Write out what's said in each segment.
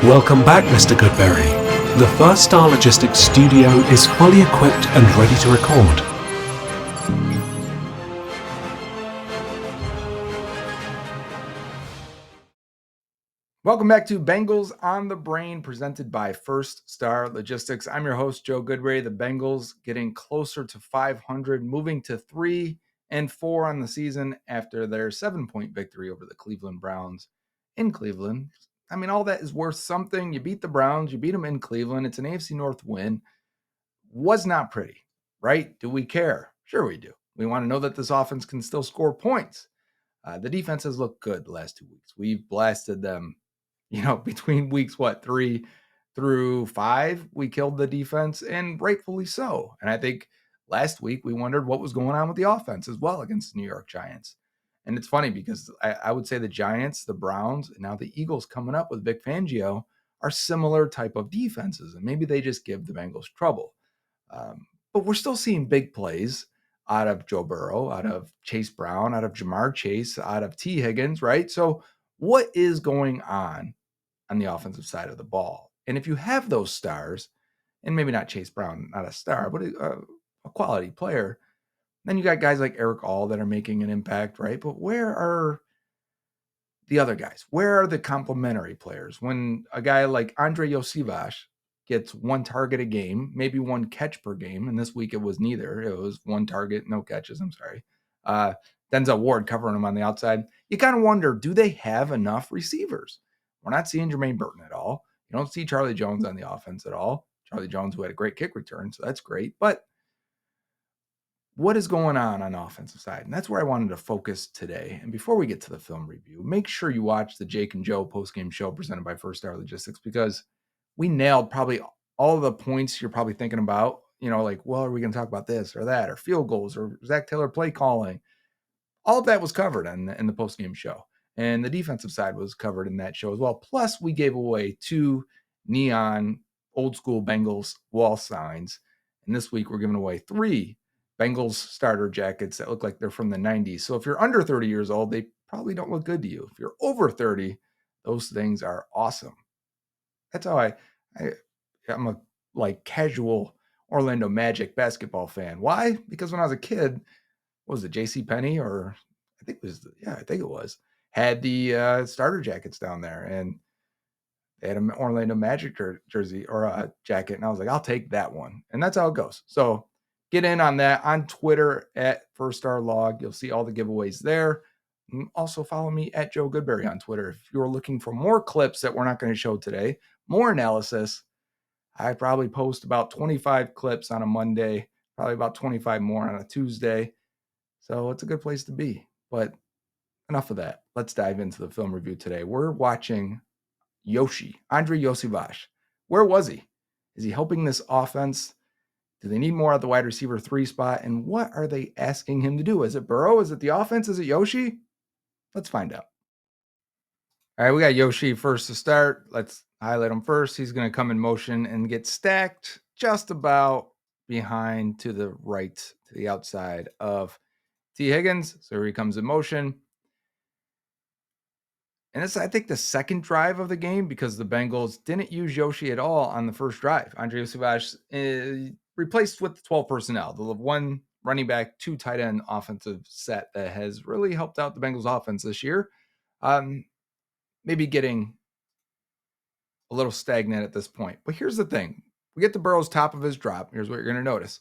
Welcome back, Mr. Goodberry. The First Star Logistics studio is fully equipped and ready to record. Welcome back to Bengals on the Brain, presented by First Star Logistics. I'm your host, Joe Goodberry. The Bengals getting closer to 500, moving to 3-4 on the season after their 7-point victory over the Cleveland Browns in Cleveland. I mean, all that is worth something. You beat the Browns, you beat them in Cleveland. It's an AFC North win. Was not pretty, right? Do we care? Sure we do. We want to know that this offense can still score points. The defense has looked good the last 2 weeks. We've blasted them, between weeks, 3 through 5, we killed the defense, and rightfully so. And I think last week we wondered what was going on with the offense as well against the New York Giants. And it's funny because I would say the Giants, the Browns, and now the Eagles coming up with Vic Fangio are similar type of defenses. And maybe they just give the Bengals trouble. But we're still seeing big plays out of Joe Burrow, out of Chase Brown, out of Jamar Chase, out of T. Higgins, right? So what is going on the offensive side of the ball? And if you have those stars, and maybe not Chase Brown, not a star, but a quality player, then you got guys like Eric All that are making an impact, right? But where are the other guys? Where are the complementary players? When a guy like Andrei Iosivas gets 1 target a game, maybe 1 catch per game, and this week it was neither. It was 1 target, no catches, I'm sorry. Denzel Ward covering him on the outside. You kind of wonder, do they have enough receivers? We're not seeing Jermaine Burton at all. You don't see Charlie Jones on the offense at all. Charlie Jones, who had a great kick return, so that's great. But what is going on the offensive side? And that's where I wanted to focus today. And before we get to the film review, make sure you watch the Jake and Joe postgame show presented by First Star Logistics, because we nailed probably all the points you're probably thinking about, like, well, are we going to talk about this or that, or field goals, or Zach Taylor play calling? All of that was covered in the postgame show. And the defensive side was covered in that show as well. Plus, we gave away 2 neon old school Bengals wall signs. And this week, we're giving away 3 Bengals starter jackets that look like they're from the 90s. So if you're under 30 years old, they probably don't look good to you. If you're over 30, those things are awesome. That's how I'm a casual Orlando Magic basketball fan. Why? Because when I was a kid, what was it, J.C. Penney, or I think it was, had the starter jackets down there, and they had an Orlando Magic jersey or a jacket, and I was like, I'll take that one. And that's how it goes. So get in on that on Twitter at First Star Log. You'll see all the giveaways there. And also follow me at Joe Goodberry on Twitter. If you're looking for more clips that we're not going to show today, more analysis, I probably post about 25 clips on a Monday, probably about 25 more on a Tuesday. So it's a good place to be. But enough of that. Let's dive into the film review today. We're watching Andrei Iosivas. Where was he? Is he helping this offense? Do they need more at the wide receiver 3 spot? And what are they asking him to do? Is it Burrow? Is it the offense? Is it Yoshi? Let's find out. All right, we got Yoshi first to start. Let's highlight him first. He's going to come in motion and get stacked just about behind to the right, to the outside of T. Higgins. So here he comes in motion. And this is, I think, the second drive of the game, because the Bengals didn't use Yoshi at all on the first drive. Andrei Iosivas replaced with 12 personnel. The 1 running back, 2 tight end offensive set that has really helped out the Bengals offense this year. Maybe getting a little stagnant at this point. But here's the thing. We get to Burrow's top of his drop. Here's what you're going to notice.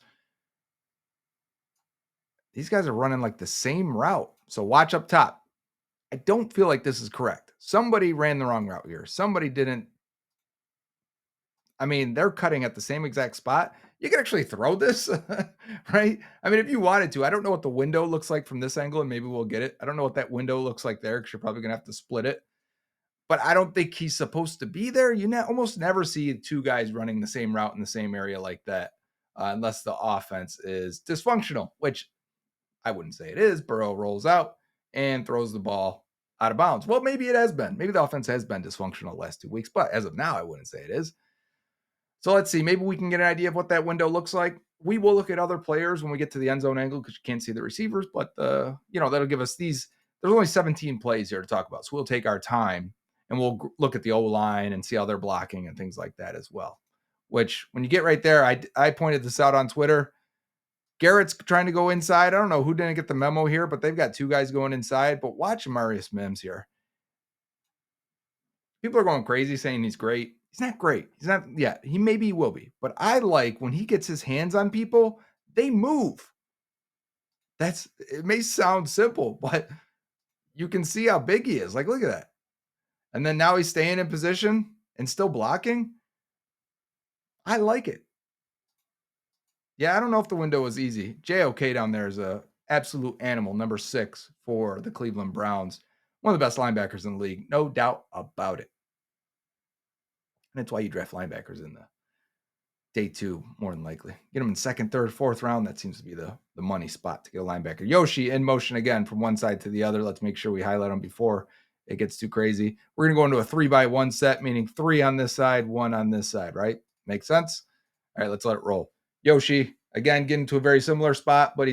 These guys are running like the same route. So watch up top. I don't feel like this is correct. Somebody ran the wrong route here. Somebody didn't. I mean, they're cutting at the same exact spot. You can actually throw this, right? I mean, if you wanted to. I don't know what the window looks like from this angle, and maybe we'll get it. I don't know what that window looks like there, because you're probably going to have to split it. But I don't think he's supposed to be there. You almost never see 2 guys running the same route in the same area like that, unless the offense is dysfunctional, which I wouldn't say it is. Burrow rolls out and throws the ball out of bounds. Well, maybe it has been. Maybe the offense has been dysfunctional the last 2 weeks, but as of now, I wouldn't say it is. So let's see. Maybe we can get an idea of what that window looks like. We will look at other players when we get to the end zone angle, because you can't see the receivers, but that'll give us these. There's only 17 plays here to talk about, so we'll take our time And we'll look at the O-line and see how they're blocking and things like that as well. Which, when you get right there, I pointed this out on Twitter. Garrett's trying to go inside. I don't know who didn't get the memo here, but they've got two guys going inside. But watch Amarius Mims here. People are going crazy saying he's great. He's not great. He's not, yeah, he will be. But I like when he gets his hands on people, they move. It may sound simple, but you can see how big he is. Like, look at that. And then now he's staying in position and still blocking. I like it. Yeah, I don't know if the window was easy. JOK down there is a absolute animal, number 6 for the Cleveland Browns. One of the best linebackers in the league, no doubt about it. And that's why you draft linebackers in the day 2, more than likely. Get them in second, third, fourth round. That seems to be the money spot to get a linebacker. Yoshi in motion again from one side to the other. Let's make sure we highlight them before it gets too crazy. We're going to go into a 3-by-1 set, meaning 3 on this side, 1 on this side, right? Makes sense? All right, let's let it roll. Yoshi, again, getting to a very similar spot, but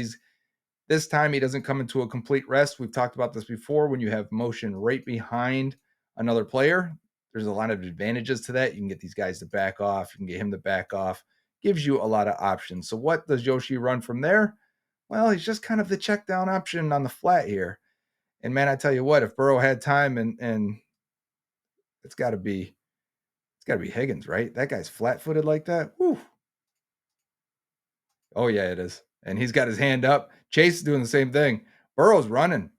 this time he doesn't come into a complete rest. We've talked about this before. When you have motion right behind another player, there's a lot of advantages to that. You can get these guys to back off. You can get him to back off. Gives you a lot of options. So what does Yoshi run from there? Well, he's just kind of the check down option on the flat here. And man, I tell you what, if Burrow had time and it's got to be Higgins, right? That guy's flat-footed like that. Whew. Oh yeah, it is. And he's got his hand up. Chase is doing the same thing. Burrow's running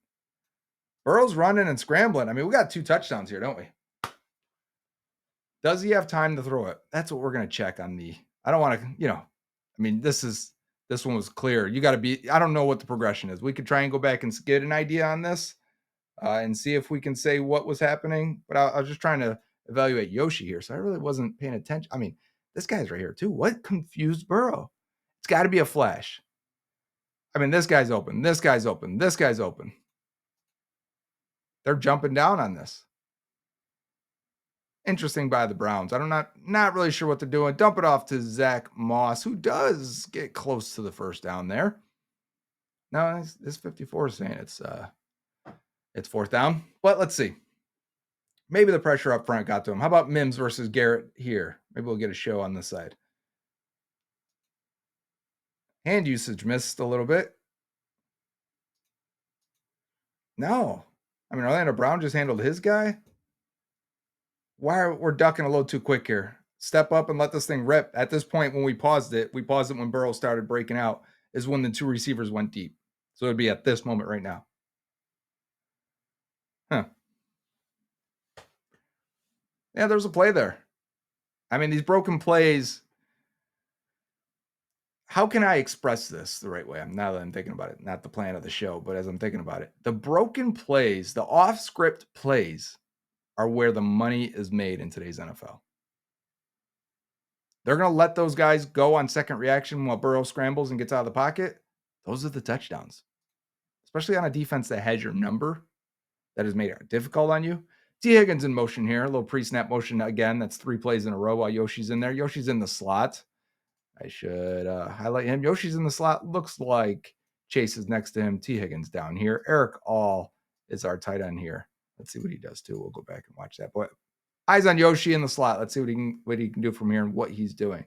and scrambling. I mean, we got 2 touchdowns here, don't we? Does he have time to throw it? That's what we're going to check on I don't want to, I mean, this one was clear. You got to be, I don't know what the progression is. We could try and go back and get an idea on this and see if we can say what was happening. But I was just trying to evaluate Yoshi here. So I really wasn't paying attention. I mean, this guy's right here too. What confused Burrow? It's got to be a flash. I mean, this guy's open. This guy's open. This guy's open. They're jumping down on this. Interesting by the Browns. I'm not really sure what they're doing. Dump it off to Zach Moss, who does get close to the first down there. No, this 54 is saying it's fourth down. But let's see. Maybe the pressure up front got to him. How about Mims versus Garrett here? Maybe we'll get a show on this side. Hand usage missed a little bit. No. I mean, Orlando Brown just handled his guy. We're ducking a little too quick here. Step up and let this thing rip. At this point, when we paused it when Burrow started breaking out, is when the 2 receivers went deep. So it'd be at this moment right now. Huh. Yeah, there's a play there. I mean, these broken plays, how can I express this the right way? Now that I'm thinking about it, not the plan of the show, but as I'm thinking about it, the broken plays, the off-script plays are where the money is made in today's NFL. They're going to let those guys go on second reaction while Burrow scrambles and gets out of the pocket. Those are the touchdowns, especially on a defense that has your number, that has made it difficult on you. T. Higgins in motion here, a little pre-snap motion again. That's 3 plays in a row while Yoshi's in there. Yoshi's in the slot. I should highlight him. Yoshi's in the slot. Looks like Chase is next to him. T. Higgins down here. Eric All is our tight end here. Let's see what he does too. We'll go back and watch that. But eyes on Yoshi in the slot. Let's see what he can do from here and what he's doing.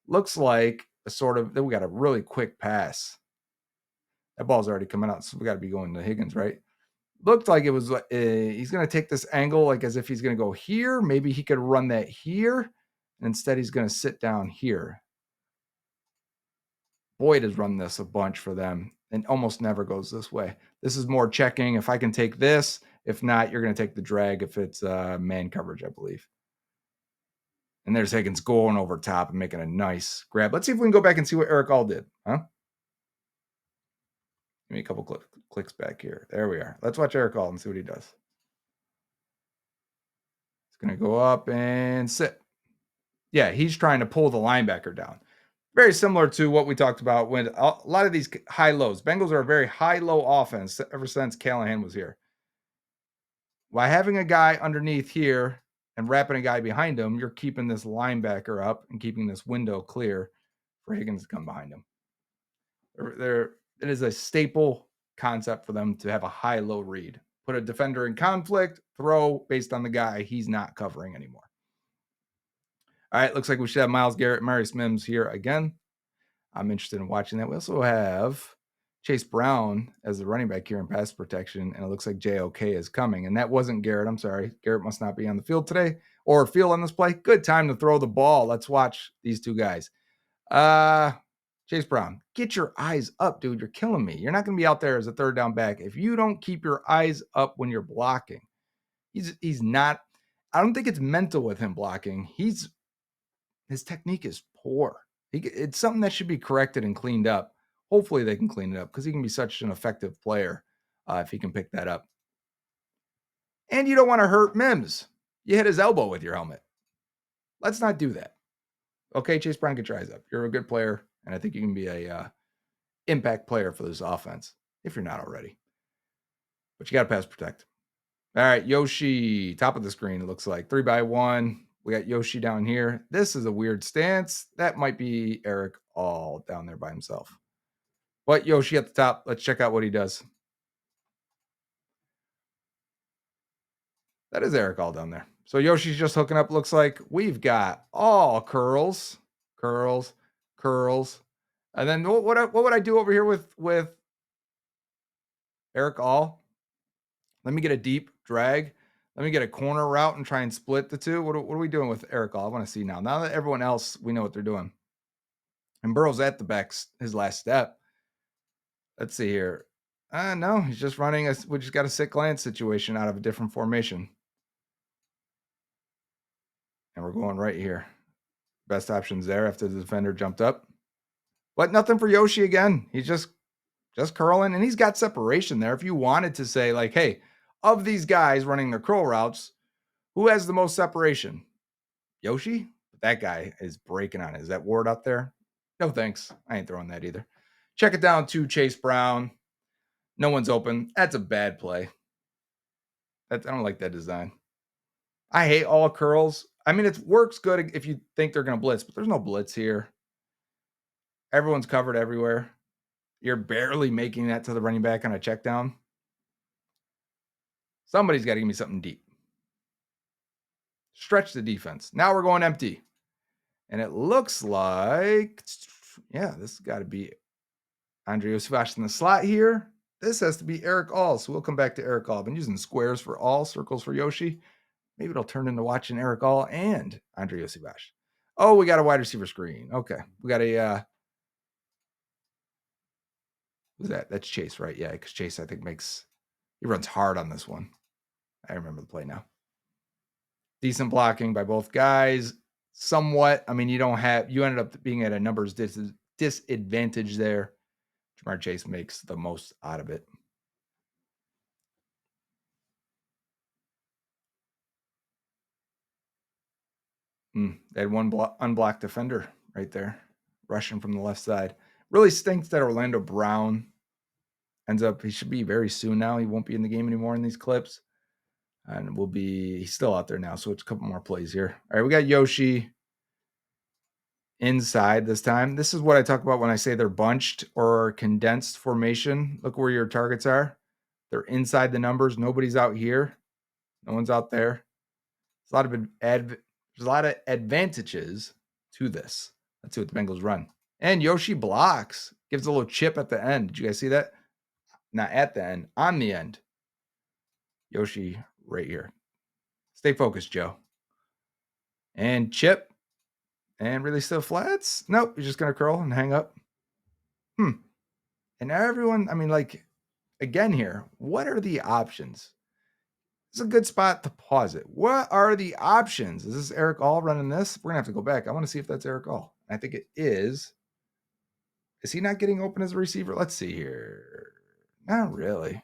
Looks like we got a really quick pass. That ball's already coming out, so we got to be going to Higgins, right? Looked like it was he's going to take this angle like as if he's going to go here. Maybe he could run that here. And instead, he's going to sit down here. Boyd has run this a bunch for them and almost never goes this way. This is more checking. If I can take this, if not, you're going to take the drag if it's man coverage, I believe. And there's Higgins going over top and making a nice grab. Let's see if we can go back and see what Eric All did. Huh? Give me a couple clicks back here. There we are. Let's watch Eric All and see what he does. He's going to go up and sit. Yeah, he's trying to pull the linebacker down. Very similar to what we talked about when a lot of these high lows. Bengals are a very high-low offense ever since Callahan was here. By having a guy underneath here and wrapping a guy behind him, you're keeping this linebacker up and keeping this window clear for Higgins to come behind him. It is a staple concept for them to have a high-low read. put a defender in conflict, throw based on the guy he's not covering anymore. All right, looks like we should have Myles Garrett, Amarius Mims here again. I'm interested in watching that. We also have Chase Brown as the running back here in pass protection, and it looks like JOK is coming. And that wasn't Garrett. I'm sorry. Garrett must not be on the field today or field on this play. Good time to throw the ball. Let's watch these two guys. Chase Brown, get your eyes up, dude. You're killing me. You're not going to be out there as a third down back if you don't keep your eyes up when you're blocking. He's not. I don't think it's mental with him blocking. His technique is poor. It's something that should be corrected and cleaned up. Hopefully they can clean it up because he can be such an effective player if he can pick that up. And you don't want to hurt Mims. You hit his elbow with your helmet. Let's not do that. Okay, Chase Brown, get your eyes up. You're a good player, and I think you can be a impact player for this offense if you're not already. But you got to pass protect. All right, Yoshi, top of the screen, it looks like 3x1. We got Yoshi down here. This is a weird stance. That might be Eric All down there by himself. But Yoshi at the top. Let's check out what he does. That is Eric All down there. So Yoshi's just hooking up. Looks like we've got all curls. And then what would I do over here with Eric All? Let me get a deep drag. Let me get a corner route and try and split the two. What are we doing with Eric All? I want to see now. Now that everyone else, we know what they're doing. And Burrow's at the back, his last step. Let's see here. No, he's just running. We just got a sit glance situation out of a different formation. And we're going right here. Best options there after the defender jumped up. But nothing for Yoshi again. He's just curling, and he's got separation there. If you wanted to say, like, hey, of these guys running their curl routes, who has the most separation? Yoshi? But that guy is breaking on it. Is that Ward up there? No thanks. I ain't throwing that either. Check it down to Chase Brown. No one's open. That's a bad play. I don't like that design. I hate all curls. I mean, it works good if you think they're going to blitz, but there's no blitz here. Everyone's covered everywhere. You're barely making that to the running back on a check down. Somebody's got to give me something deep. Stretch the defense. Now we're going empty. And it looks like, yeah, this has got to be Andrei Iosivas in the slot here. This has to be Eric All. So we'll come back to Eric All. I've been using squares for All, circles for Yoshi. Maybe it'll turn into watching Eric All and Andrei Iosivas. Oh, we got a wide receiver screen. Okay. We got a, who's that? That's Chase, right? Yeah, because Chase, I think, he runs hard on this one. I remember the play now. Decent blocking by both guys. Somewhat. I mean, you ended up being at a numbers disadvantage there. Jamar Chase makes the most out of it. They had one unblocked defender right there, rushing from the left side. Really stinks that Orlando Brown ends up, he should be very soon now. He won't be in the game anymore in these clips. And he's still out there now. So it's a couple more plays here. All right, we got Yoshi inside this time. This is what I talk about when I say they're bunched or condensed formation. Look where your targets are. They're inside the numbers. Nobody's out here. No one's out there. There's a lot of advantages to this. Let's see what the Bengals run. And Yoshi blocks. Gives a little chip at the end. Did you guys see that? Not at the end. On the end. Yoshi right here. Stay focused, Joe. And chip. And release the flats. Nope. You're just going to curl and hang up. And everyone, I mean, like, again here, what are the options? It's a good spot to pause it. What are the options? Is this Eric All running this? We're going to have to go back. I want to see if that's Eric All. I think it is. Is he not getting open as a receiver? Let's see here. Not really.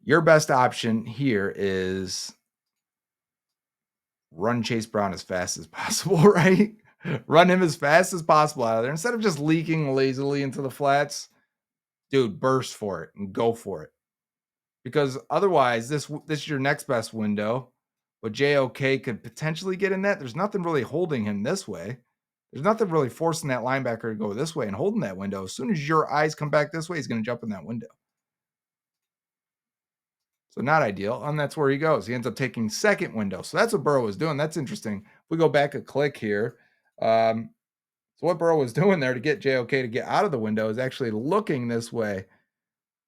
Your best option here is run Chase Brown as fast as possible, right? Run him as fast as possible out of there. Instead of just leaking lazily into the flats, dude, burst for it and go for it. Because otherwise, this is your next best window. But JOK could potentially get in that. There's nothing really holding him this way. There's nothing really forcing that linebacker to go this way and holding that window. As soon as your eyes come back this way, he's going to jump in that window. So not ideal. And that's where he goes. He ends up taking second window. So that's what Burrow was doing. That's interesting. If we go back a click here. So what Burrow was doing there to get JOK to get out of the window is actually looking this way.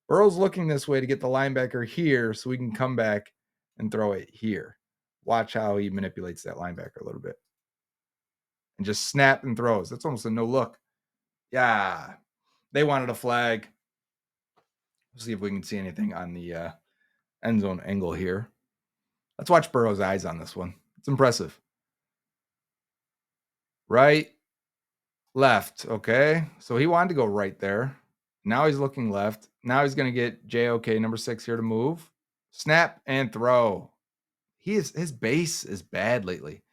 Burrow's looking this way to get the linebacker here so we can come back and throw it here. Watch how he manipulates that linebacker a little bit. And just snap and throws. That's almost a no look. Yeah. They wanted a flag. Let's see if we can see anything on the end zone angle here. Let's watch Burrow's eyes on this one. It's impressive. Right, left. Okay. So he wanted to go right there. Now he's looking left. Now he's going to get JOK number 6 here to move. Snap and throw. His base is bad lately.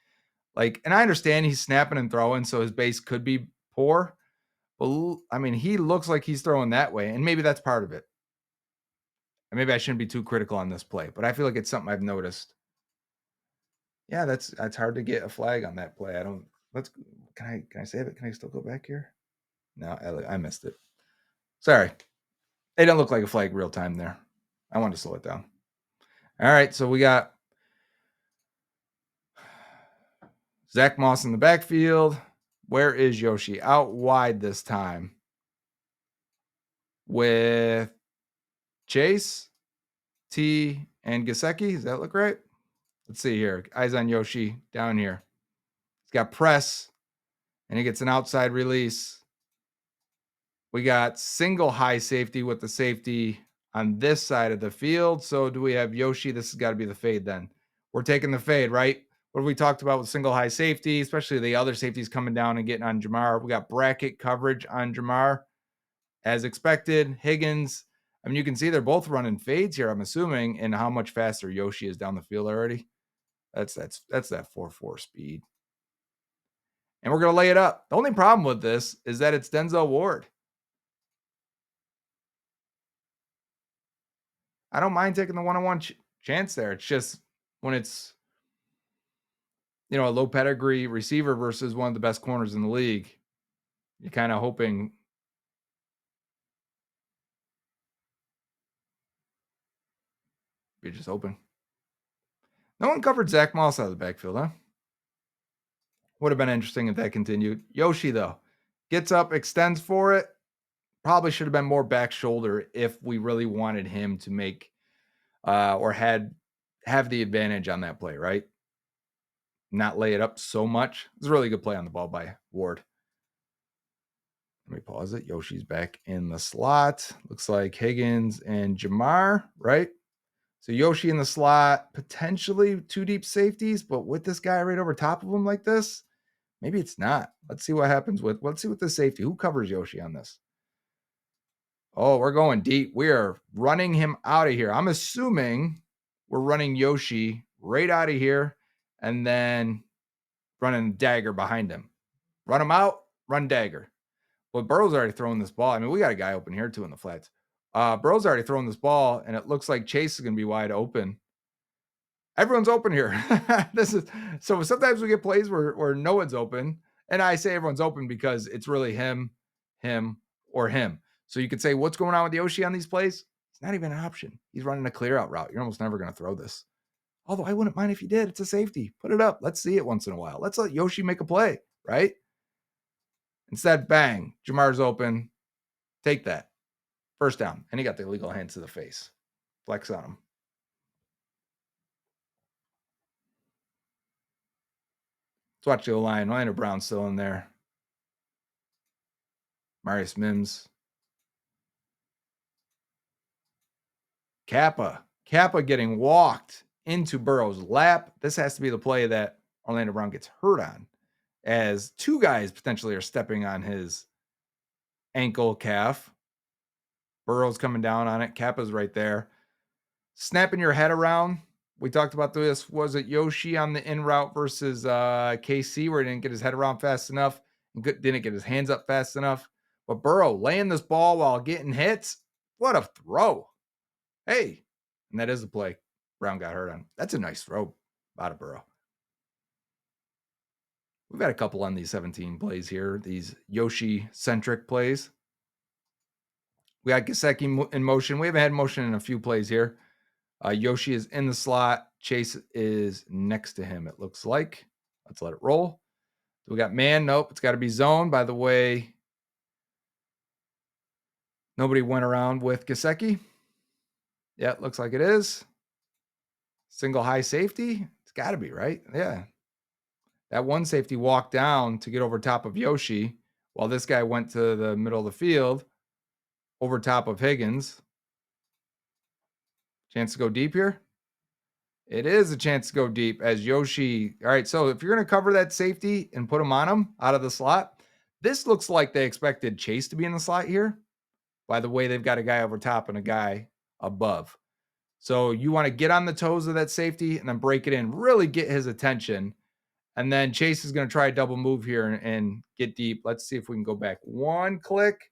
And I understand he's snapping and throwing, so his base could be poor. But I mean, he looks like he's throwing that way, and maybe that's part of it. And maybe I shouldn't be too critical on this play, but I feel like it's something I've noticed. Yeah, that's hard to get a flag on that play. Can I save it? Can I still go back here? No, I missed it. Sorry. It didn't look like a flag real time there. I wanted to slow it down. All right, so we got Zach Moss in the backfield. Where is Yoshi? Out wide this time with Chase, T, and Gesicki. Does that look right? Let's see here. Eyes on Yoshi down here. He's got press, and he gets an outside release. We got single high safety with the safety on this side of the field. So do we have Yoshi? This has got to be the fade then. We're taking the fade, right? What have we talked about with single high safety, especially the other safeties coming down and getting on Jamar? We got bracket coverage on Jamar as expected. Higgins, I mean, you can see they're both running fades here, I'm assuming, and how much faster Yoshi is down the field already. That's that 4.4 speed. And we're going to lay it up. The only problem with this is that it's Denzel Ward. I don't mind taking the one-on-one chance there. It's just when it's, a low pedigree receiver versus one of the best corners in the league, you're kind of hoping. You're just hoping. No one covered Zach Moss out of the backfield, huh? Would have been interesting if that continued. Yoshi, though, gets up, extends for it. Probably should have been more back shoulder if we really wanted him to make or have the advantage on that play, right? Not lay it up so much. It's a really good play on the ball by Ward. Let me pause it. Yoshi's back in the slot. Looks like Higgins and Jamar, right? So Yoshi in the slot, potentially 2 deep safeties, but with this guy right over top of him like this, maybe it's not. Let's see what happens let's see what the safety. Who covers Yoshi on this? Oh, we're going deep. We are running him out of here. I'm assuming we're running Yoshi right out of here and then running dagger behind him. Run him out, run dagger. But Burrow's already throwing this ball. I mean, we got a guy open here too in the flats. Burrow's already throwing this ball, and it looks like Chase is going to be wide open. Everyone's open here. So sometimes we get plays where no one's open, and I say everyone's open because it's really him, or him. So you could say, what's going on with Yoshi on these plays? It's not even an option. He's running a clear out route. You're almost never going to throw this. Although I wouldn't mind if you did. It's a safety. Put it up. Let's see it once in a while. Let's let Yoshi make a play, right? Instead, bang, Jamar's open. Take that. First down. And he got the illegal hand to the face. Flex on him. Let's watch the O-line. Orlando Brown's still in there. Amarius Mims. Kappa getting walked into Burrow's lap. This has to be the play that Orlando Brown gets hurt on, as 2 guys potentially are stepping on his ankle calf. Burrow's coming down on it. Kappa's right there. Snapping your head around. We talked about this. Was it Yoshi on the in route versus KC where he didn't get his head around fast enough and didn't get his hands up fast enough? But Burrow laying this ball while getting hits. What a throw. Hey, and that is the play Brown got hurt on. That's a nice throw out of Burrow. We've had a couple on these 17 plays here, these Yoshi-centric plays. We got Gesicki in motion. We haven't had motion in a few plays here. Yoshi is in the slot. Chase is next to him, it looks like. Let's let it roll. We got man. Nope, it's got to be zone. By the way, nobody went around with Gesicki. Yeah, it looks like it is. Single high safety. It's got to be, right? Yeah. That one safety walked down to get over top of Yoshi while this guy went to the middle of the field over top of Higgins. Chance to go deep here. It is a chance to go deep as Yoshi. All right, so if you're going to cover that safety and put him on him out of the slot, this looks like they expected Chase to be in the slot here. By the way, they've got a guy over top and a guy above. So you want to get on the toes of that safety and then break it in, really get his attention. And then Chase is going to try a double move here and get deep. Let's see if we can go back one click.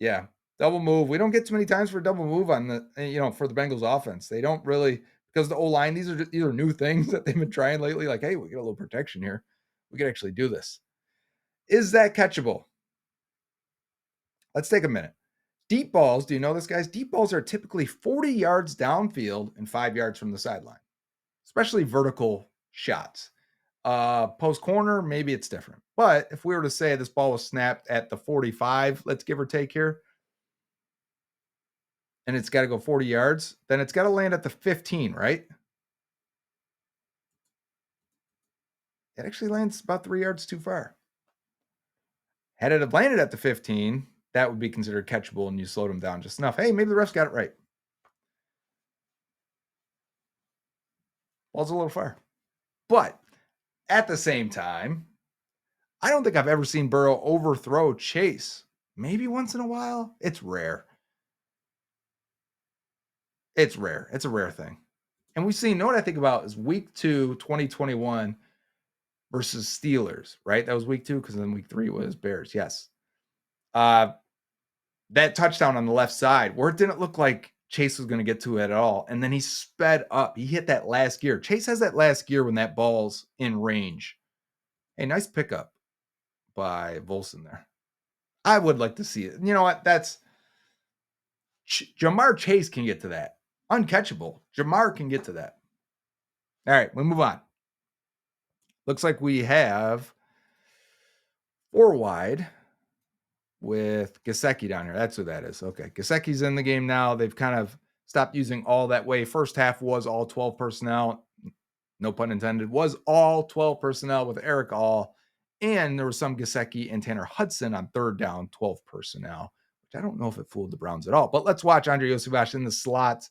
Yeah, double move. We don't get too many times for a double move on the, for the Bengals offense. They don't really, because the O-line, these are new things that they've been trying lately. Like, hey, we get a little protection here. We could actually do this. Is that catchable? Let's take a minute. Deep balls, do you know this, guys? Deep balls are typically 40 yards downfield and 5 yards from the sideline, especially vertical shots. Post corner, maybe it's different. But if we were to say this ball was snapped at the 45, let's give or take here, and it's got to go 40 yards, then it's got to land at the 15, right? It actually lands about 3 yards too far. Had it have landed at the 15, that would be considered catchable and you slowed him down just enough. Hey, maybe the refs got it right. Ball's a little far. But at the same time, I don't think I've ever seen Burrow overthrow Chase. Maybe once in a while. It's rare. It's rare. It's a rare thing. And we've seen, you know what I think about is week 2, 2021 versus Steelers, right? That was week 2 because then week 3 was Bears. Yes. That touchdown on the left side where it didn't look like Chase was going to get to it at all. And then he sped up. He hit that last gear. Chase has that last gear when that ball's in range. Hey, nice pickup by Volson there. I would like to see it. You know what? That's Jamar Chase can get to that. Uncatchable. Jamar can get to that. All right, we move on. Looks like we have 4 wide with Gesicki down here. That's who that is. Okay, Gesicki's in the game now. They've kind of stopped using all that way. First half was all 12 personnel. No pun intended. Was all 12 personnel with Eric All. And there was some Gesicki and Tanner Hudson on third down, 12 personnel, which I don't know if it fooled the Browns at all. But let's watch Andrei Iosivas in the slot.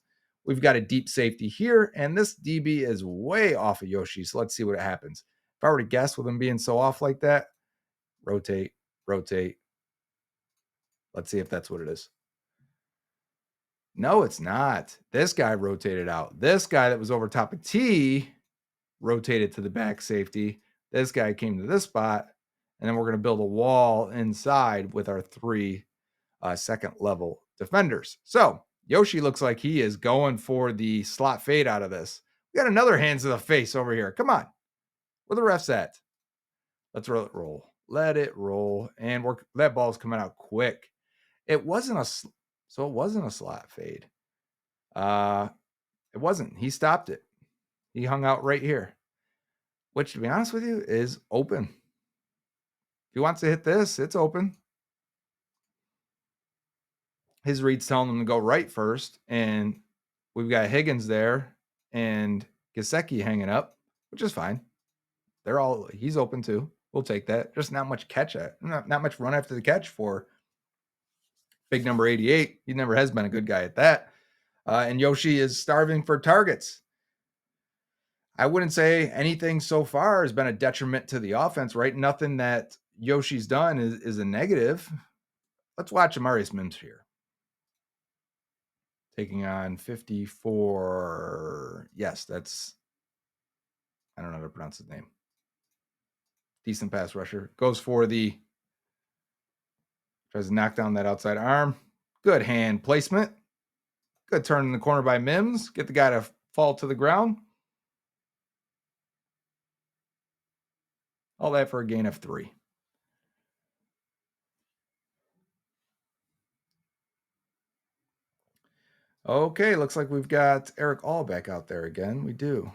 We've got a deep safety here, and this DB is way off of Yoshi, so let's see what happens. If I were to guess with him being so off like that, rotate. Let's see if that's what it is. No, it's not. This guy rotated out. This guy that was over top of T rotated to the back safety. This guy came to this spot, and then we're going to build a wall inside with our 3 second level defenders. So Yoshi looks like he is going for the slot fade out of this. We got another hands to the face over here. Come on. Where the refs at? Let's let it roll. Let it roll. And that ball's coming out quick. It wasn't a slot fade. It wasn't. He stopped it. He hung out right here, which, to be honest with you, is open. If he wants to hit this, it's open. His read's telling him to go right first, and we've got Higgins there and Gesicki hanging up, which is fine. He's open too. We'll take that. Just not much not much run after the catch for big number 88. He never has been a good guy at that. And Yoshi is starving for targets. I wouldn't say anything so far has been a detriment to the offense, right? Nothing that Yoshi's done is a negative. Let's watch Amarius Mims here. Taking on 54. Yes, I don't know how to pronounce his name. Decent pass rusher. Tries to knock down that outside arm. Good hand placement. Good turn in the corner by Mims. Get the guy to fall to the ground. All that for a gain of 3. Okay, looks like we've got Eric All back out there again. We do.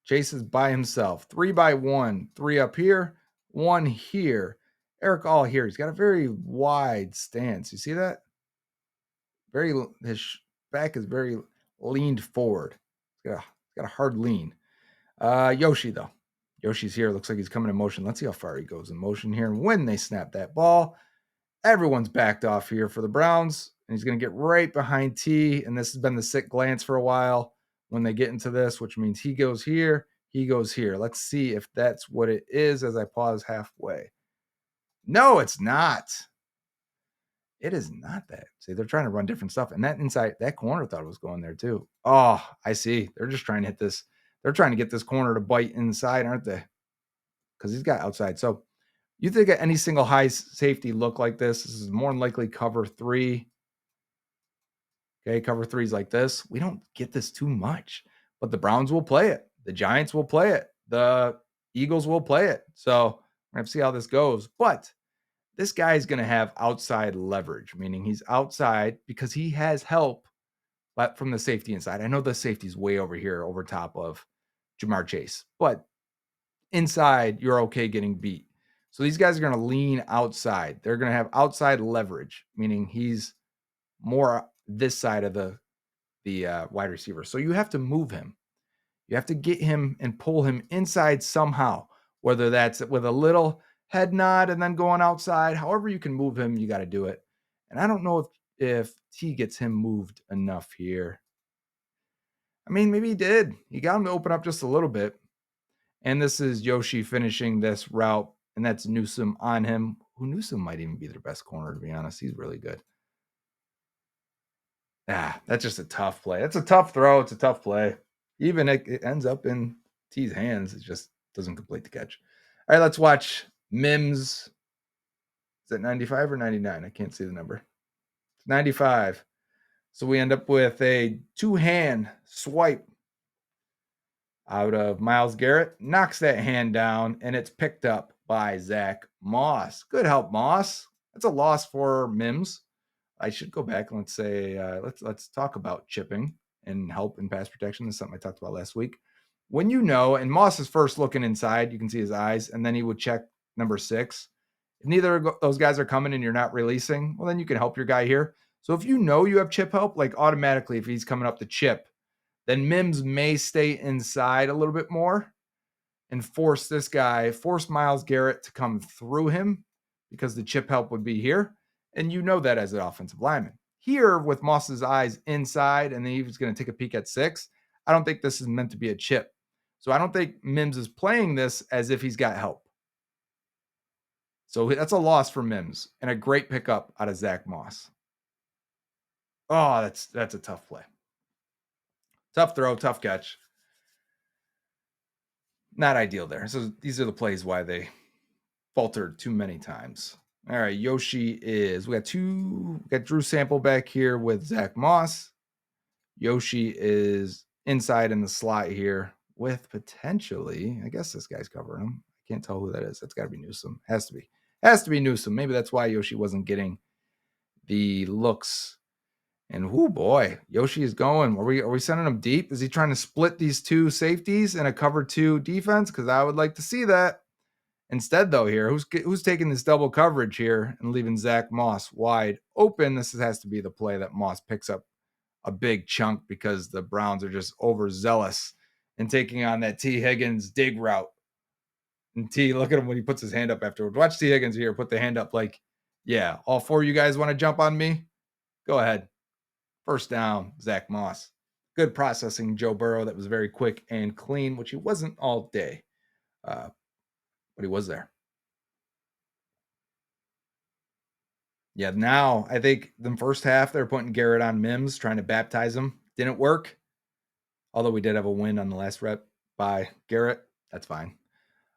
Chase is by himself. 3 by 1. 3 up here, 1 here. Eric All here. He's got a very wide stance. You see that? His back is very leaned forward. He's got a hard lean. Yoshi, though. Yoshi's here. Looks like he's coming in motion. Let's see how far he goes in motion here. And when they snap that ball, everyone's backed off here for the Browns. And he's going to get right behind T. And this has been the sick glance for a while when they get into this, which means he goes here. He goes here. Let's see if that's what it is as I pause halfway. No, it's not. It is not that. See, they're trying to run different stuff. And that inside, that corner thought it was going there too. Oh, I see. They're just trying to hit this. They're trying to get this corner to bite inside, aren't they? Because he's got outside. So you think any single high safety look like this is more than likely cover 3. Okay, cover 3s like this. We don't get this too much, but the Browns will play it. The Giants will play it. The Eagles will play it. So we're going to have to see how this goes. But this guy is going to have outside leverage, meaning he's outside because he has help but from the safety inside. I know the safety's way over here over top of Jamar Chase, but inside, you're okay getting beat. So these guys are going to lean outside. They're going to have outside leverage, meaning he's more this side of the wide receiver. So you have to move him. You have to get him and pull him inside somehow, whether that's with a little head nod and then going outside. However you can move him, you got to do it. And I don't know if T gets him moved enough here. I mean, maybe he did. He got him to open up just a little bit. And this is Yoshi finishing this route, and that's Newsome on him. Who Newsome might even be their best corner, to be honest. He's really good. That's just a tough play. It's a tough throw. It's a tough play. Even it ends up in T's hands. It just doesn't complete the catch. All right, let's watch Mims. Is it 95 or 99? I can't see the number. It's 95. So we end up with a two-hand swipe out of Myles Garrett, knocks that hand down, and it's picked up by Zach Moss. Good help, Moss. That's a loss for Mims. I should go back and let's say let's talk about chipping and help in pass protection. This is something I talked about last week. When you know, and Moss is first looking inside, you can see his eyes, and then he would check number 6. If neither of those guys are coming and you're not releasing, well, then you can help your guy here. So if you know you have chip help, like automatically if he's coming up the chip, then Mims may stay inside a little bit more and force Myles Garrett to come through him because the chip help would be here. And you know that as an offensive lineman. Here, with Moss's eyes inside, and then he was going to take a peek at 6, I don't think this is meant to be a chip. So I don't think Mims is playing this as if he's got help. So that's a loss for Mims and a great pickup out of Zach Moss. Oh, that's a tough play. Tough throw, tough catch. Not ideal there. So these are the plays why they faltered too many times. All right, we got Drew Sample back here with Zach Moss. Yoshi is inside in the slot here with potentially, I guess this guy's covering him. I can't tell who that is. That's got to be Newsome. Has to be Newsome. Maybe that's why Yoshi wasn't getting the looks. And oh boy, Yoshi is going. Are we sending him deep? Is he trying to split these two safeties in a cover 2 defense? Because I would like to see that. Instead, though, here, who's taking this double coverage here and leaving Zach Moss wide open? This has to be the play that Moss picks up a big chunk because the Browns are just overzealous in taking on that T. Higgins dig route. And T, look at him when he puts his hand up afterwards. Watch T. Higgins here put the hand up like, yeah, all 4 of you guys want to jump on me? Go ahead. First down, Zach Moss. Good processing, Joe Burrow. That was very quick and clean, which he wasn't all day. But he was there. Yeah, now I think the first half they're putting Garrett on Mims, trying to baptize him. Didn't work. Although we did have a win on the last rep by Garrett. That's fine.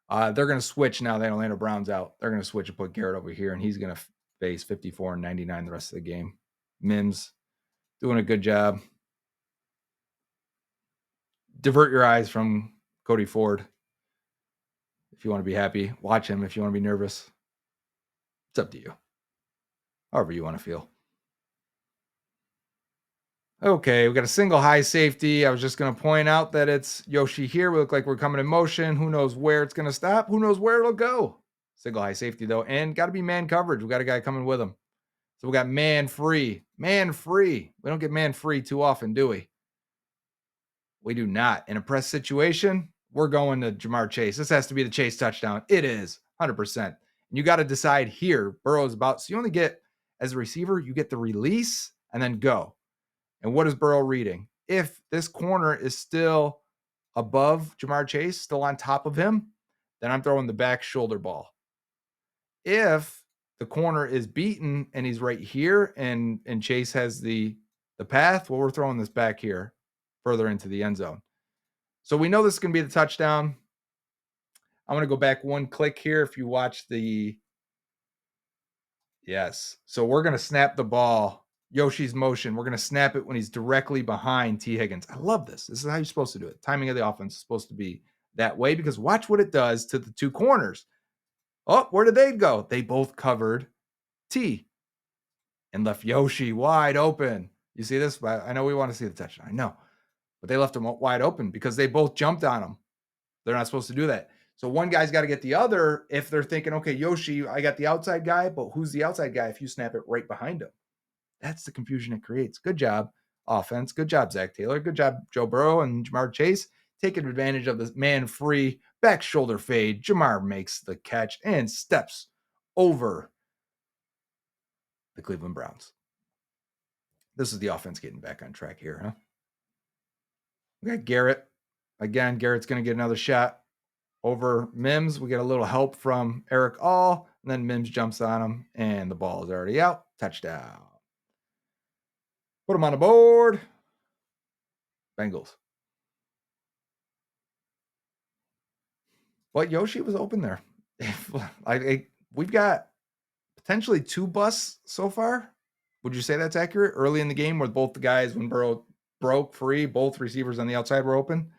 They're going to switch now. The Atlanta Browns out. They're going to switch and put Garrett over here, and he's going to face 54 and 99 the rest of the game. Mims doing a good job. Divert your eyes from Cody Ford. If you want to be happy, watch him. If you want to be nervous, it's up to you. However you want to feel. Okay, we got a single high safety. I was just going to point out that it's Yoshi here. We look like we're coming in motion. Who knows where it's going to stop? Who knows where it'll go? Single high safety, though. And got to be man coverage. We got a guy coming with him. So we got man free. Man free. We don't get man free too often, do we? We do not. In a press situation, we're going to Jamar Chase. This has to be the Chase touchdown. It is 100%. And you got to decide here. Burrow's about. So you only get, as a receiver, you get the release and then go. And what is Burrow reading? If this corner is still above Jamar Chase, still on top of him, then I'm throwing the back shoulder ball. If the corner is beaten and he's right here and Chase has the path, well, we're throwing this back here further into the end zone. So we know this is going to be the touchdown. I'm going to go back one click here. If you watch yes. So we're going to snap the ball. Yoshi's motion. We're going to snap it when he's directly behind T. Higgins. I love this. This is how you're supposed to do it. Timing of the offense is supposed to be that way because watch what it does to the two corners. Oh, where did they go? They both covered T and left Yoshi wide open. You see this? I know we want to see the touchdown. I know. But they left him wide open because they both jumped on him. They're not supposed to do that. So one guy's got to get the other if they're thinking, okay, Yoshi, I got the outside guy, but who's the outside guy if you snap it right behind him? That's the confusion it creates. Good job, offense. Good job, Zach Taylor. Good job, Joe Burrow and Jamar Chase. Taking advantage of this man-free back shoulder fade. Jamar makes the catch and steps over the Cleveland Browns. This is the offense getting back on track here, huh? We got Garrett. Again, Garrett's going to get another shot over Mims. We get a little help from Eric All, and then Mims jumps on him, and the ball is already out. Touchdown. Put him on the board. Bengals. Well, Yoshi was open there. We've got potentially two busts so far. Would you say that's accurate? Early in the game where both the guys, when Burrow broke free, both receivers on the outside were open.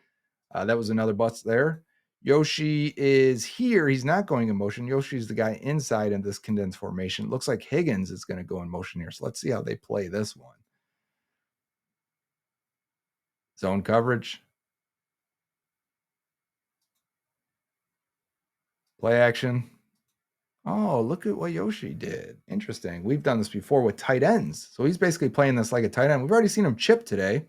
That was another bust there. Yoshi is here. He's not going in motion. Yoshi's the guy inside in this condensed formation. It looks like Higgins is going to go in motion here. So let's see how they play this one. Zone coverage. Play action. Oh, look at what Yoshi did. Interesting. We've done this before with tight ends. So he's basically playing this like a tight end. We've already seen him chip today.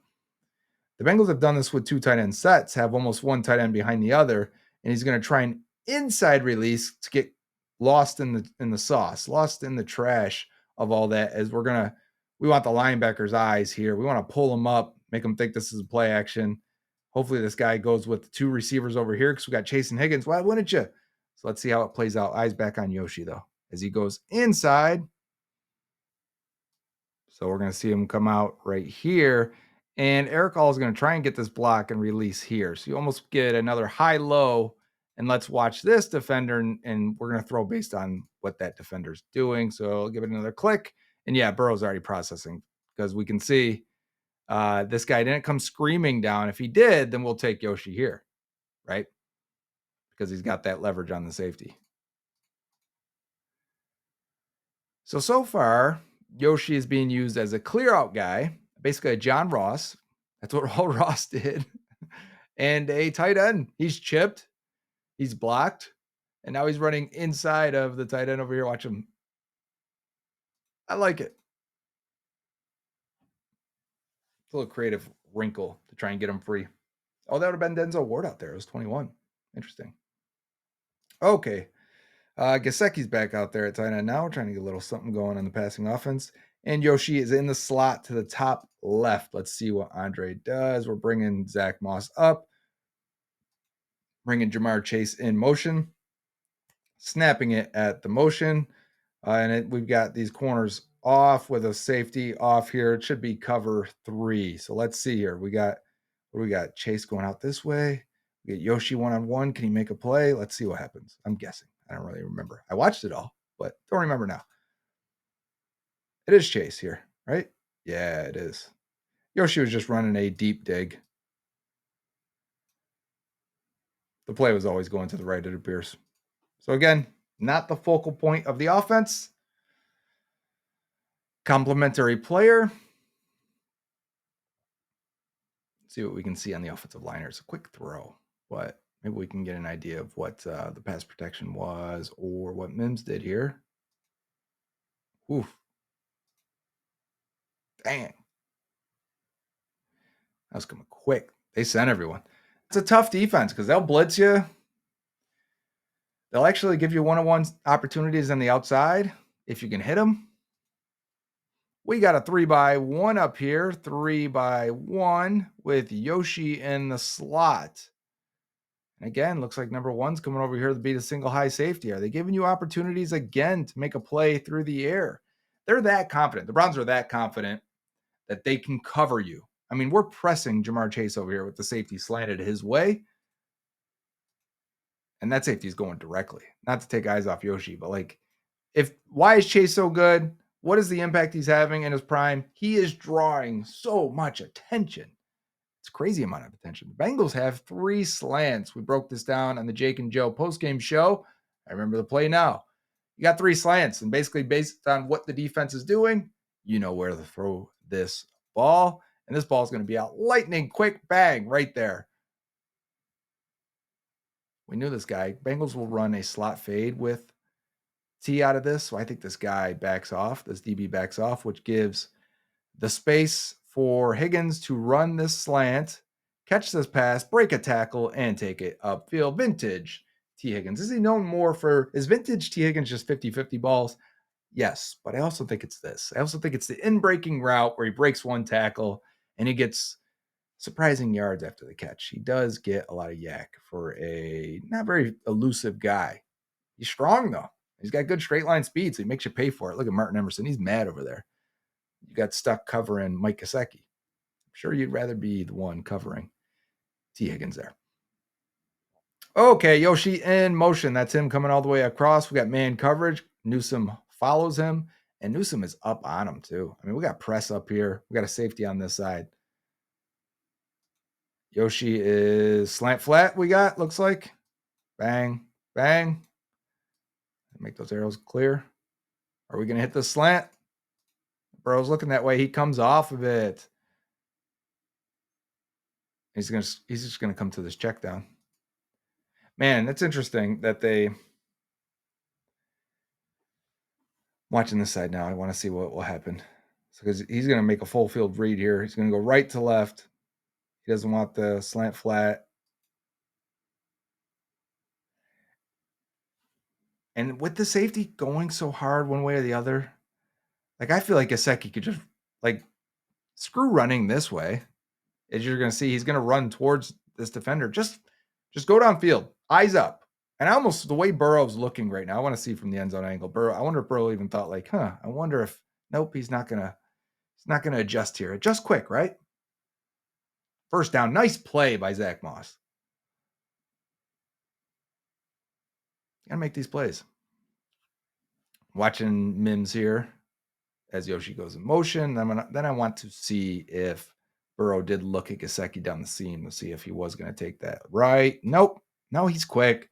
The Bengals have done this with two tight end sets, have almost one tight end behind the other, and he's going to try an inside release to get lost in the sauce, lost in the trash of all that. As we want the linebacker's eyes here. We want to pull him up, make him think this is a play action. Hopefully this guy goes with the two receivers over here because we got Chase and Higgins. Why wouldn't you? So let's see how it plays out. Eyes back on Yoshi though, as he goes inside. So we're going to see him come out right here. And Eric All is going to try and get this block and release here. So you almost get another high-low. And let's watch this defender. And we're going to throw based on what that defender's doing. So I'll give it another click. And yeah, Burrow's already processing because we can see this guy didn't come screaming down. If he did, then we'll take Yoshi here, right? Because he's got that leverage on the safety. So far, Yoshi is being used as a clear out guy, basically a John Ross. That's what all Ross did. And a tight end. He's chipped, he's blocked, and now he's running inside of the tight end over here. Watch him. I like it. It's a little creative wrinkle to try and get him free. Oh, that would have been Denzel Ward out there. It was 21. Interesting. Okay. Gesicki's back out there at tight end now. We're trying to get a little something going on the passing offense. And Yoshi is in the slot to the top left. Let's see what Andrei does. We're bringing Zach Moss up. Bringing Jamar Chase in motion. Snapping it at the motion. We've got these corners off with a safety off here. It should be cover 3. So let's see here. We got Chase going out this way. We get Yoshi one-on-one. Can he make a play? Let's see what happens. I'm guessing. I don't really remember. I watched it all, but don't remember now. It is Chase here, right? Yeah, it is. Yoshi was just running a deep dig. The play was always going to the right, it appears. So again, not the focal point of the offense. Complementary player. see what we can see on the offensive line here. It's a quick throw, but maybe we can get an idea of what the pass protection was or what Mims did here. Oof. Dang. That was coming quick. They sent everyone. It's a tough defense because they'll blitz you. They'll actually give you one-on-one opportunities on the outside if you can hit them. We got a 3-by-1 up here, 3-by-1 with Yoshi in the slot. And again, looks like number one's coming over here to beat a single high safety. Are they giving you opportunities again to make a play through the air? They're that confident. The Browns are that confident that they can cover you. I mean, we're pressing Jamar Chase over here with the safety slanted his way. And that safety's going directly. Not to take eyes off Yoshi, but why is Chase so good? What is the impact he's having in his prime? He is drawing so much attention. It's a crazy amount of attention. The Bengals have 3 slants. We broke this down on the Jake and Joe postgame show. I remember the play now. You got 3 slants, and basically based on what the defense is doing, you know where to throw this ball. And this ball is going to be out lightning quick, bang, right there. We knew this guy. Bengals will run a slot fade with T out of this. So I think this guy backs off. This DB backs off, which gives the space for Higgins to run this slant, catch this pass, break a tackle, and take it upfield. Vintage T. Higgins. Is he known more for, is vintage T. Higgins just 50-50 balls? Yes, but I also think it's this. I also think it's the in-breaking route where he breaks one tackle and he gets surprising yards after the catch. He does get a lot of yak for a not very elusive guy. He's strong, though. He's got good straight line speed, so he makes you pay for it. Look at Martin Emerson. He's mad over there. You got stuck covering Mike Gesicki. I'm sure you'd rather be the one covering T. Higgins there. Okay, Yoshi in motion. That's him coming all the way across. We got man coverage. Newsome follows him, and Newsome is up on him, too. I mean, we got press up here. We got a safety on this side. Yoshi is slant flat, we got, looks like. Bang, bang. Make those arrows clear. Are we going to hit the slant? Burrow's looking that way. He comes off of it. He's just going to come to this check down. Man, that's interesting that they... Watching this side now, I want to see what will happen. Because he's going to make a full field read here. He's going to go right to left. He doesn't want the slant flat. And with the safety going so hard one way or the other, I feel like Gesicki could just, screw running this way. As you're going to see, he's going to run towards this defender. Just go downfield. Eyes up. And almost the way Burrow's looking right now, I want to see from the end zone angle. Burrow, I wonder if Burrow even thought I wonder if, nope, he's not going to adjust here. Adjust quick, right? First down. Nice play by Zach Moss. Got to make these plays. Watching Mims here as Yoshi goes in motion. Then I want to see if Burrow did look at Gesicki down the seam to see if he was going to take that right. Nope. No, he's quick.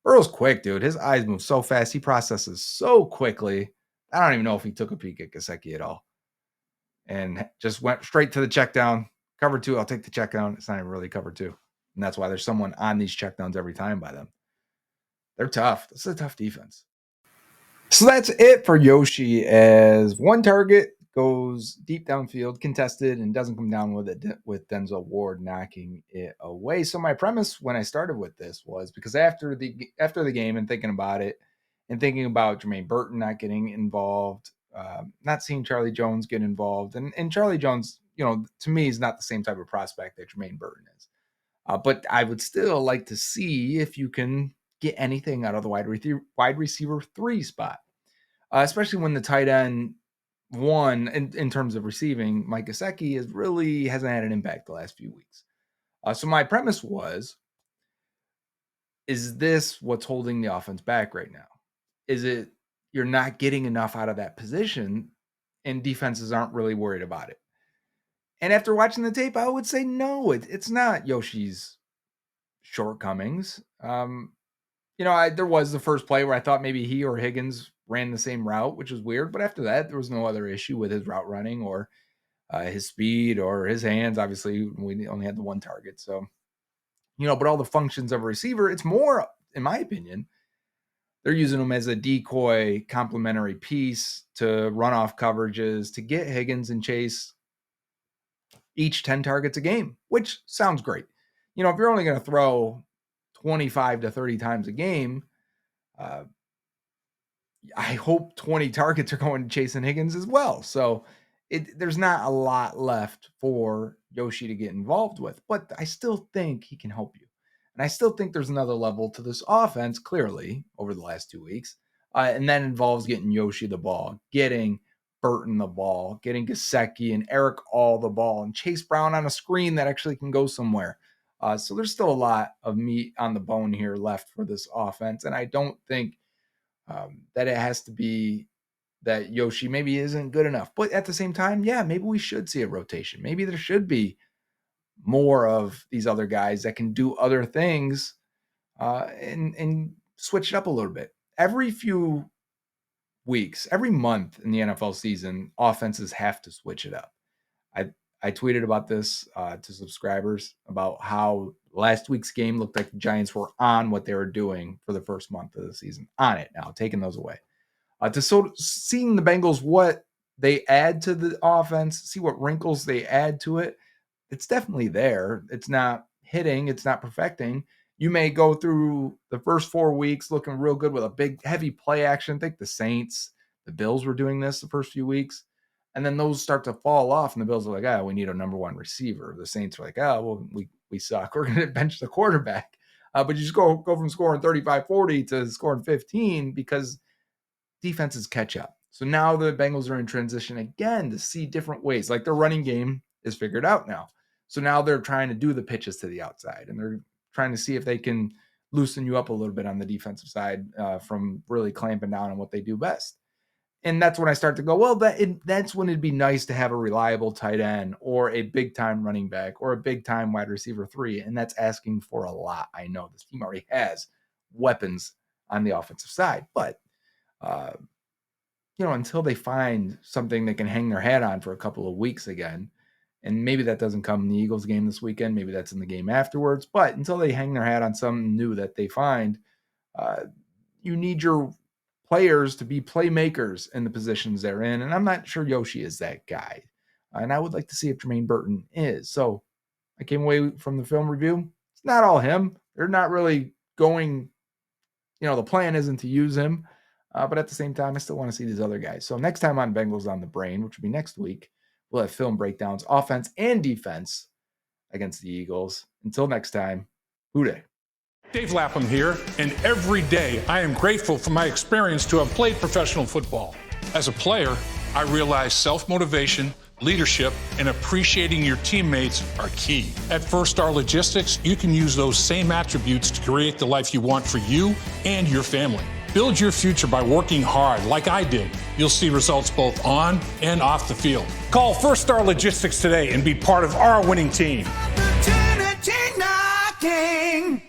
Burrow's quick, dude. His eyes move so fast. He processes so quickly. I don't even know if he took a peek at Gesicki at all. And just went straight to the check down. Cover 2, I'll take the check down. It's not even really cover 2. And that's why there's someone on these check downs every time by them. They're tough. This is a tough defense. So that's it for Yoshi, as one target goes deep downfield, contested, and doesn't come down with it, with Denzel Ward knocking it away. So my premise when I started with this was because after the game and thinking about it and thinking about Jermaine Burton not getting involved, not seeing Charlie Jones get involved, and Charlie Jones, to me, is not the same type of prospect that Jermaine Burton is. But I would still like to see if you can get anything out of the wide receiver 3 spot, especially when the tight end 1 in terms of receiving, Mike Gesicki, hasn't had an impact the last few weeks. So my premise was, is this what's holding the offense back right now? Is it you're not getting enough out of that position and defenses aren't really worried about it? And after watching the tape, I would say no, it's not Yoshi's shortcomings. There was the first play where I thought maybe he or Higgins ran the same route, which was weird. But after that, there was no other issue with his route running or his speed or his hands. Obviously, we only had the one target. So, but all the functions of a receiver, it's more, in my opinion, they're using him as a decoy complementary piece to run off coverages, to get Higgins and Chase each 10 targets a game, which sounds great. If you're only going to throw 25 to 30 times a game, I hope 20 targets are going to Chase and Higgins as well. So there's not a lot left for Yoshi to get involved with, but I still think he can help you. And I still think there's another level to this offense, clearly, over the last 2 weeks. And that involves getting Yoshi the ball, getting Burton the ball, getting Gesicki and Eric All the ball, and Chase Brown on a screen that actually can go somewhere. So there's still a lot of meat on the bone here left for this offense. And I don't think that it has to be that Yoshi maybe isn't good enough. But at the same time, yeah, maybe we should see a rotation. Maybe there should be more of these other guys that can do other things and switch it up a little bit. Every few weeks, every month in the NFL season, offenses have to switch it up. I tweeted about this to subscribers about how last week's game looked like the Giants were on what they were doing for the first month of the season. On it now, taking those away. Seeing the Bengals, what they add to the offense, see what wrinkles they add to it, it's definitely there. It's not hitting. It's not perfecting. You may go through the first 4 weeks looking real good with a big, heavy play action. I think the Saints, the Bills were doing this the first few weeks. And then those start to fall off, and the Bills are like, we need a number one receiver. The Saints are like, well, we suck. We're going to bench the quarterback. But you just go from scoring 35-40 to scoring 15 because defenses catch up. So now the Bengals are in transition again to see different ways. Like their running game is figured out now. So now they're trying to do the pitches to the outside, and they're trying to see if they can loosen you up a little bit on the defensive side from really clamping down on what they do best. And that's when I start to go, well, that's when it'd be nice to have a reliable tight end or a big-time running back or a big-time wide receiver 3. And that's asking for a lot. I know this team already has weapons on the offensive side. But, until they find something they can hang their hat on for a couple of weeks again, and maybe that doesn't come in the Eagles game this weekend, maybe that's in the game afterwards. But until they hang their hat on something new that they find, you need your players to be playmakers in the positions they're in. And I'm not sure Yoshi is that guy. And I would like to see if Jermaine Burton is. So I came away from the film review. It's not all him. They're not really going, the plan isn't to use him. But at the same time, I still want to see these other guys. So next time on Bengals on the Brain, which will be next week, we'll have film breakdowns, offense and defense against the Eagles. Until next time, hooday. Dave Lapham here, and every day I am grateful for my experience to have played professional football. As a player, I realized self-motivation, leadership, and appreciating your teammates are key. At First Star Logistics, you can use those same attributes to create the life you want for you and your family. Build your future by working hard like I did. You'll see results both on and off the field. Call First Star Logistics today and be part of our winning team. Opportunity knocking.